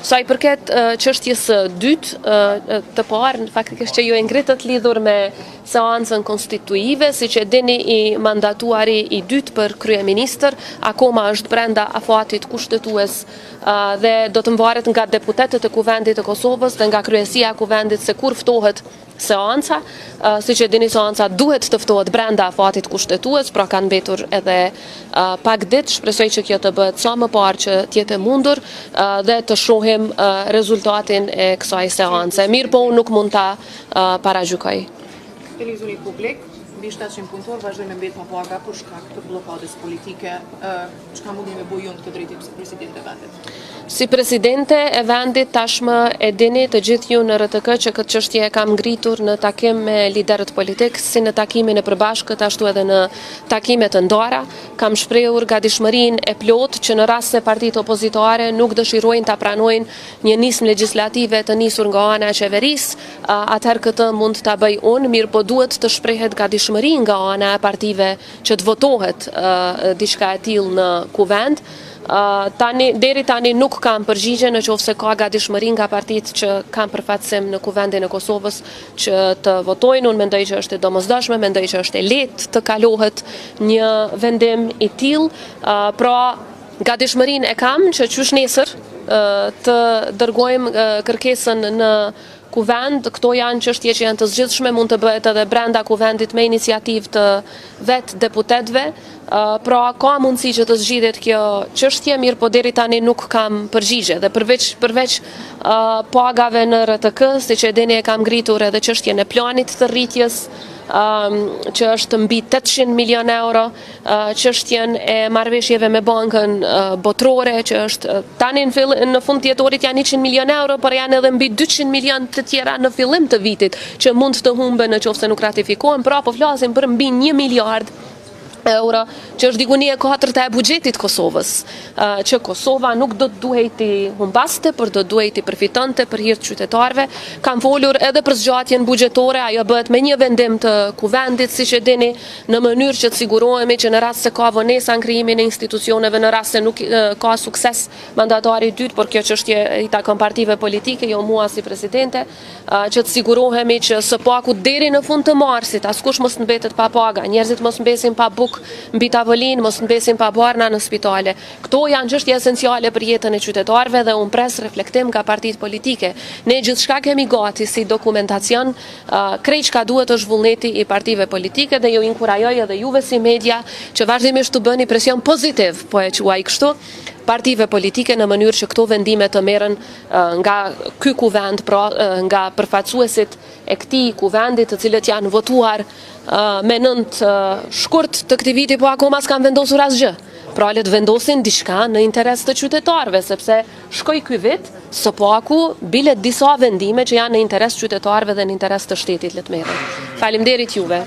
Sa i përket çështjes së dytë, të parë, faktikisht që ju e ngritët lidhur me seancën konstituive, siç e dini i mandatuari i dytë për kryeministër akoma është brenda afatit kushtetues dhe do të varet nga deputetët e Kuvendit të Kosovës dhe nga kryesia e Kuvendit se kur ftohet seanca. Siç e dini, seanca duhet të ftohet brenda afatit kushtetues, pra kanë mbetur edhe pak ditë. Shpresoj që kjo të bëhet sa më parë që të jetë e mundur dhe të shohim rezultatin e kësaj seance. Mirë po unë nuk mund ta paragjykoj. Televizionit publik, mbi 700 punëtor vazhdojnë me mbet pa paga për shkak të bllokadës politike. Çka mundi me bëj unë këtë drejtim si presidente e vendit? Si presidente e vendit tashmë e dini të gjithë ju në RTK që këtë çështje e kam ngritur në takim me liderët politik, si në takimin e përbashkët, ashtu edhe në takimet të ndara. Kam shprehur gatishmërinë e plotë që në rast se partitë opozitare nuk dëshirojnë ta pranojnë një nismë legjislative të nisur nga ana e qeverisë, atëherë këtë mund ta bëj unë, mirë po duhet të shprehet gatishmëri nga ana e partive që të votohet diçka e tillë në kuvend. Deri tani nuk kam përgjigje në qoftë se ka gatishmëri nga partitë që kanë përfaqësim në Kuvendin e Kosovës që të votojnë. Unë mendoj që është e domosdoshme, mendoj që është e lehtë të kalohet një vendim i tillë. Pra, gatishmërinë e kam që qysh nesër të dërgojmë kërkesën në kuvend. Këto janë çështje që janë të zgjidhshme, mund të bëhet edhe brenda kuvendit me iniciativë të vetë deputetëve. Pra ka mundësi që të zgjidhet kjo çështje, mirë po deri tani nuk kam përgjigje. Dhe përveç pagave në RTK, siç e dini e kam ngritur edhe çështjen e planit të rritjes, që është mbi 800 milion euro, çështjen e marrëveshjeve me bankën botërore, që është tani në fund të jetorit janë 100 milion euro, por janë edhe mbi 200 milion të tjera në fillim të vitit që mund të humben nëse nuk ratifikohen. Pra po flasim për mbi 1 miliard euro, që është diku 1/4 e buxhetit Kosovës, që Kosova nuk do të duhej humbaste, por do duhej përfitonte për hir të qytetarëve. Kam folur edhe për zgjatjen buxhetore, ajo bëhet me një vendim të kuvendit, siç e dini, në mënyrë që të sigurohemi që në rast se ka vonesa në krijimin e institucioneve, në rast se nuk ka sukses mandatari i dytë, por kjo çështje i takon partive politike, jo mua si presidente, që të sigurohemi që së paku deri në fund të marsit askush mos mbetet pa paga, njerëzit mos mbesin pa buk mbi tavolinë, mos mbesin pa barna në spitale. Këto janë çështje esenciale për jetën e qytetarëve dhe unë pres reflektim nga partitë politike. Ne gjithçka kemi gati si dokumentacion, krejt çka duhet është vullneti i partive politike dhe ju inkurajoj edhe juve si media që vazhdimisht të bëni presion pozitiv, po e quaj kështu, partive politike në mënyrë që këto vendime të merren nga ky kuvend, pra nga përfaqësuesit e këtij kuvendit, të cilët janë votuar me 9 shkurt të këtij viti, po akoma s'kan vendosur asgjë. Pra le të vendosin diçka në interes të qytetarëve, sepse shkoi ky vit, së paku bile disa vendime që janë në interes të qytetarëve dhe në interes të shtetit le të merren. Faleminderit juve.